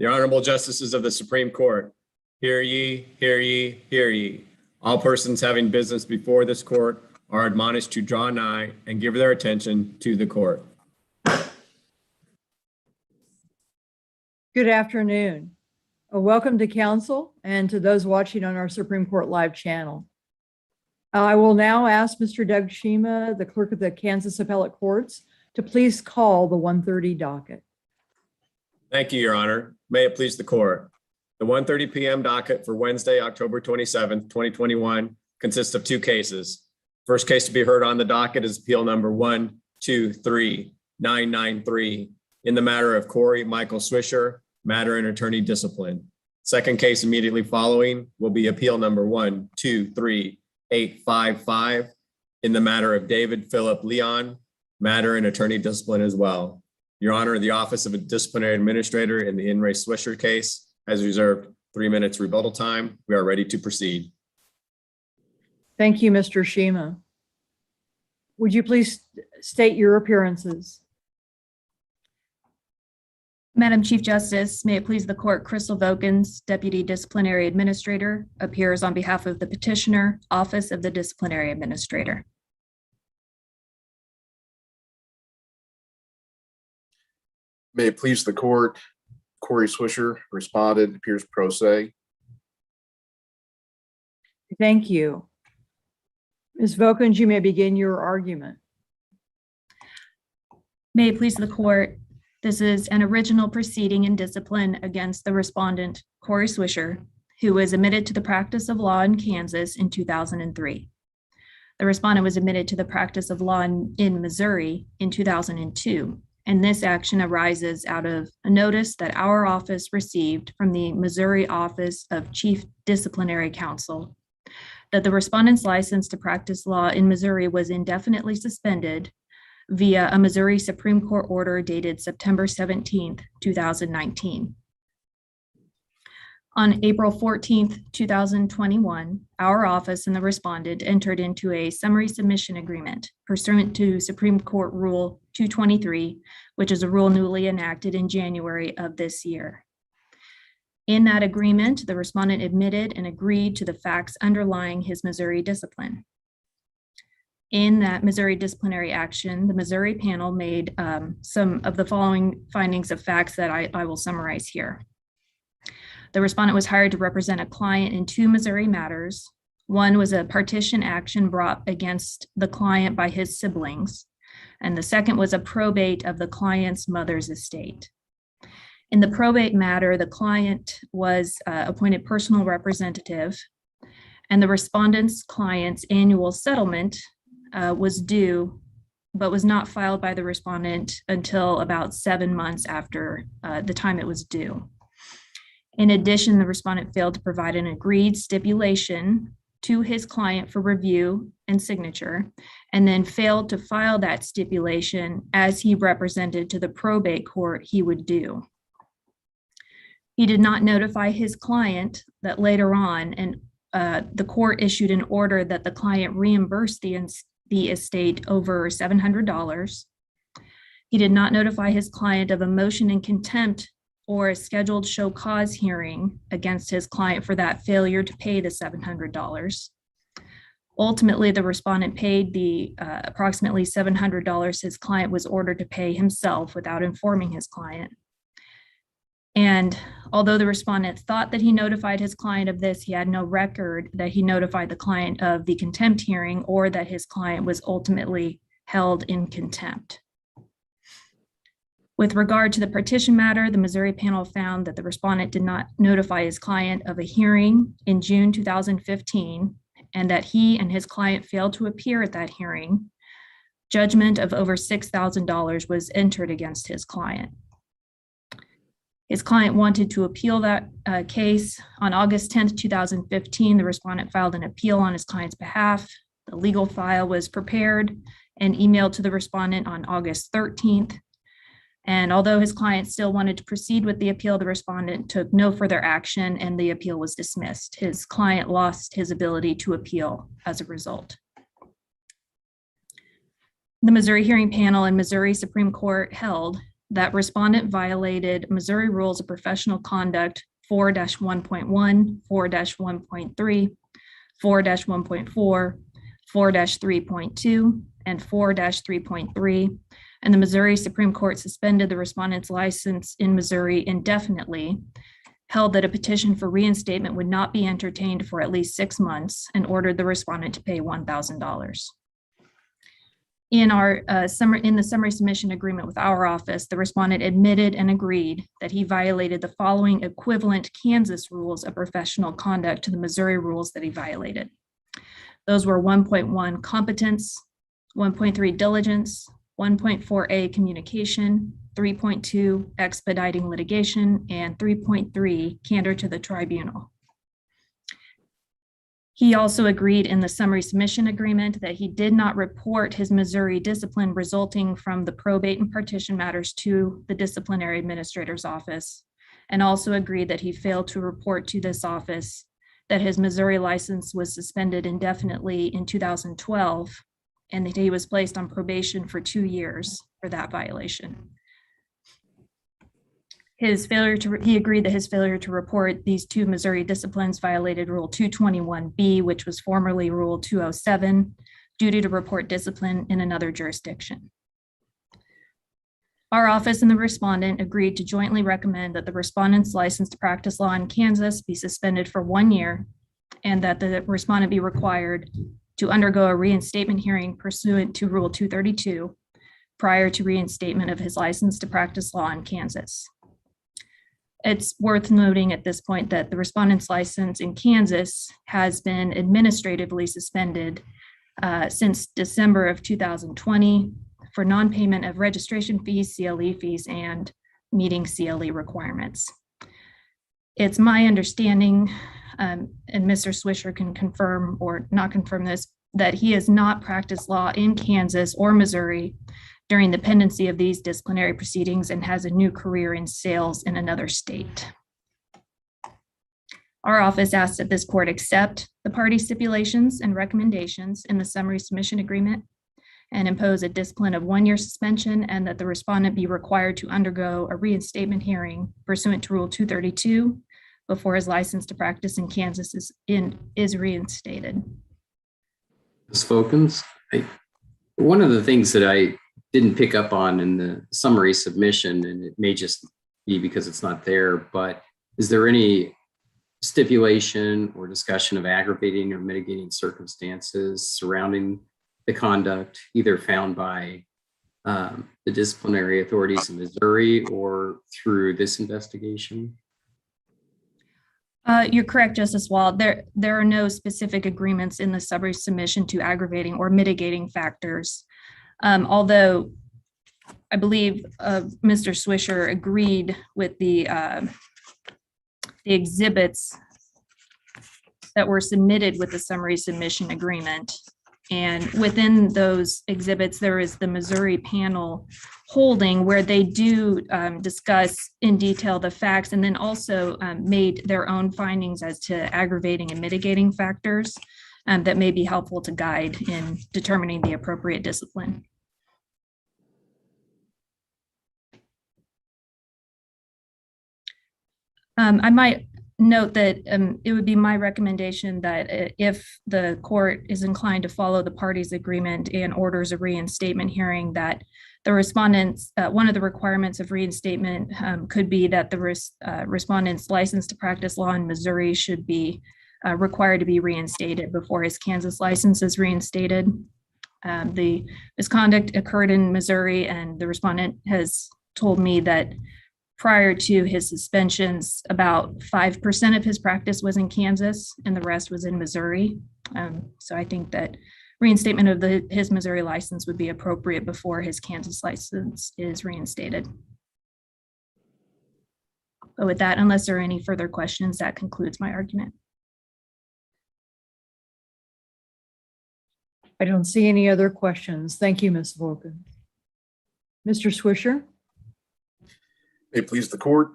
The Honorable Justices of the Supreme Court, hear ye, hear ye, hear ye. All persons having business before this court are admonished to draw nigh and give their attention to the court. Good afternoon. Welcome to council and to those watching on our Supreme Court Live channel. I will now ask Mr. Doug Shima, the clerk of the Kansas Appellate Courts, to please call the 1:30 docket. Thank you, Your Honor. May it please the court. The 1:30 p.m. docket for Wednesday, October 27th, 2021 consists of two cases. First case to be heard on the docket is appeal number 123993 in the matter of Corey Michael Swischer, matter and attorney discipline. Second case immediately following will be appeal number 123855 in the matter of David Philip Leon, matter and attorney discipline as well. Your Honor, the Office of a Disciplinary Administrator in the In Re Swischer case has reserved 3 minutes rebuttal time. We are ready to proceed. Thank you, Mr. Shima. Would you please state your appearances? Madam Chief Justice, may it please the court, Crystal Vokins, Deputy Disciplinary Administrator, appears on behalf of the petitioner, Office of the Disciplinary Administrator. May it please the court, Corey Swischer, respondent, appears pro se. Thank you. Ms. Vokins, you may begin your argument. May it please the court, this is an original proceeding in discipline against the respondent, Corey Swischer, who was admitted to the practice of law in Kansas in 2003. The respondent was admitted to the practice of law in Missouri in 2002. And this action arises out of a notice that our office received from the Missouri Office of Chief Disciplinary Counsel that the respondent's license to practice law in Missouri was indefinitely suspended via a Missouri Supreme Court order dated September 17th, 2019. On April 14th, 2021, our office and the respondent entered into a summary submission agreement pursuant to Supreme Court Rule 223, which is a rule newly enacted in January of this year. In that agreement, the respondent admitted and agreed to the facts underlying his Missouri discipline. In that Missouri disciplinary action, the Missouri panel made some of the following findings of facts that I will summarize here. The respondent was hired to represent a client in two Missouri matters. One was a partition action brought against the client by his siblings, and the second was a probate of the client's mother's estate. In the probate matter, the client was appointed personal representative, and the respondent's client's annual settlement was due, but was not filed by the respondent until about 7 months after the time it was due. In addition, the respondent failed to provide an agreed stipulation to his client for review and signature, and then failed to file that stipulation as he represented to the probate court he would do. He did not notify his client that later on, and the court issued an order that the client reimburse the estate over $700. He did not notify his client of a motion in contempt or a scheduled show cause hearing against his client for that failure to pay the $700. Ultimately, the respondent paid the approximately $700 his client was ordered to pay himself without informing his client. And although the respondent thought that he notified his client of this, he had no record that he notified the client of the contempt hearing or that his client was ultimately held in contempt. With regard to the partition matter, the Missouri panel found that the respondent did not notify his client of a hearing in June 2015, and that he and his client failed to appear at that hearing. Judgment of over $6,000 was entered against his client. His client wanted to appeal that case. On August 10th, 2015, the respondent filed an appeal on his client's behalf. The legal file was prepared and emailed to the respondent on August 13th. And although his client still wanted to proceed with the appeal, the respondent took no further action and the appeal was dismissed. His client lost his ability to appeal as a result. The Missouri hearing panel in Missouri Supreme Court held that respondent violated Missouri Rules of Professional Conduct 4-1.1, 4-1.3, 4-1.4, 4-3.2, and 4-3.3, and the Missouri Supreme Court suspended the respondent's license in Missouri indefinitely, held that a petition for reinstatement would not be entertained for at least 6 months, and ordered the respondent to pay $1,000. In the summary submission agreement with our office, the respondent admitted and agreed that he violated the following equivalent Kansas rules of professional conduct to the Missouri rules that he violated. Those were 1.1 competence, 1.3 diligence, 1.4a communication, 3.2 expediting litigation, and 3.3 candor to the tribunal. He also agreed in the summary submission agreement that he did not report his Missouri discipline resulting from the probate and partition matters to the disciplinary administrator's office, and also agreed that he failed to report to this office that his Missouri license was suspended indefinitely in 2012, and that he was placed on probation for 2 years for that violation. He agreed that his failure to report these 2 Missouri disciplines violated Rule 221B, which was formerly Rule 207, duty to report discipline in another jurisdiction. Our office and the respondent agreed to jointly recommend that the respondent's license to practice law in Kansas be suspended for 1 year, and that the respondent be required to undergo a reinstatement hearing pursuant to Rule 232 prior to reinstatement of his license to practice law in Kansas. It's worth noting at this point that the respondent's license in Kansas has been administratively suspended since December of 2020 for non-payment of registration fees, CLE fees, and meeting CLE requirements. It's my understanding, and Mr. Swischer can confirm or not confirm this, that he has not practiced law in Kansas or Missouri during the pendency of these disciplinary proceedings and has a new career in sales in another state. Our office asks that this court accept the party stipulations and recommendations in the summary submission agreement and impose a discipline of 1 year suspension, and that the respondent be required to undergo a reinstatement hearing pursuant to Rule 232 before his license to practice in Kansas is reinstated. Ms. Folkens, one of the things that I didn't pick up on in the summary submission, and it may just be because it's not there, but is there any stipulation or discussion of aggravating or mitigating circumstances surrounding the conduct either found by the disciplinary authorities in Missouri or through this investigation? You're correct, Justice Wald. There are no specific agreements in the summary submission to aggravating or mitigating factors. Although I believe Mr. Swischer agreed with the exhibits that were submitted with the summary submission agreement. And within those exhibits, there is the Missouri panel holding where they do discuss in detail the facts, and then also made their own findings as to aggravating and mitigating factors that may be helpful to guide in determining the appropriate discipline. I might note that it would be my recommendation that if the court is inclined to follow the parties' agreement and orders a reinstatement hearing, that the respondents, one of the requirements of reinstatement could be that the respondent's license to practice law in Missouri should be required to be reinstated before his Kansas license is reinstated. The misconduct occurred in Missouri, and the respondent has told me that prior to his suspensions, about 5% of his practice was in Kansas and the rest was in Missouri. So I think that reinstatement of his Missouri license would be appropriate before his Kansas license is reinstated. But with that, unless there are any further questions, that concludes my argument. I don't see any other questions. Thank you, Ms. Vulcan. Mr. Swischer? May it please the court.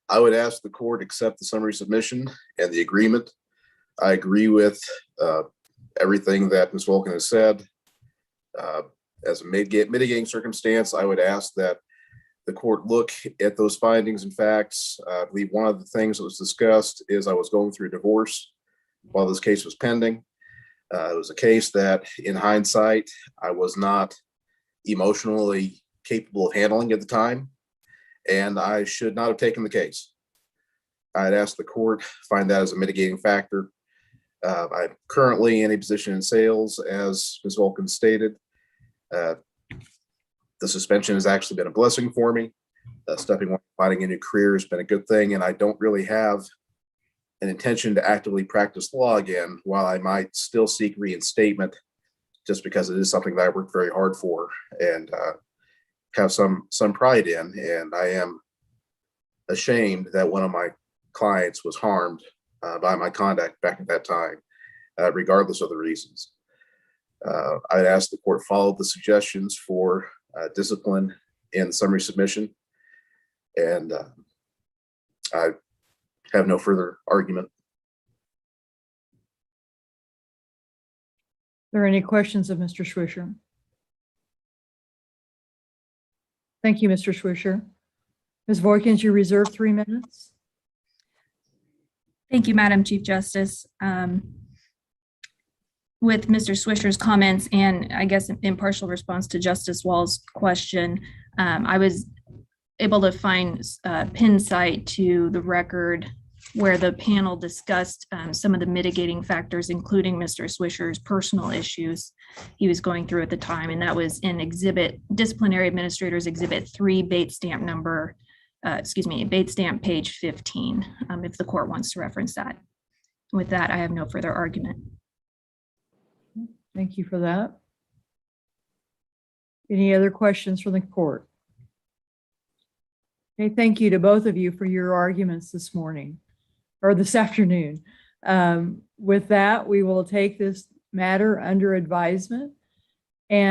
I would ask the court accept the summary submission and the agreement. I agree with everything that Ms. Vulcan has said. As a mitigating circumstance, I would ask that the court look at those findings and facts. I believe one of the things that was discussed is I was going through a divorce while this case was pending. It was a case that, in hindsight, I was not emotionally capable of handling at the time, and I should not have taken the case. I had asked the court find that as a mitigating factor. I'm currently in a position in sales, as Ms. Vulcan stated. The suspension has actually been a blessing for me. Finding a new career has been a good thing, and I don't really have an intention to actively practice law again, while I might still seek reinstatement, just because it is something that I worked very hard for and have some pride in. And I am ashamed that one of my clients was harmed by my conduct back at that time, regardless of the reasons. I'd ask the court follow the suggestions for discipline in the summary submission, and I have no further argument. Are there any questions of Mr. Swischer? Thank you, Mr. Swischer. Ms. Voigtens, you reserve 3 minutes. Thank you, Madam Chief Justice. With Mr. Swisher's comments and I guess in partial response to Justice Wall's question, I was able to find a pin site to the record where the panel discussed some of the mitigating factors, including Mr. Swisher's personal issues he was going through at the time. And that was in Disciplinary Administrators Exhibit 3, Bates stamp page 15, if the court wants to reference that. With that, I have no further argument. Thank you for that. Any other questions from the court? Okay, thank you to both of you for your arguments this morning or this afternoon. With that, we will take this matter under advisement and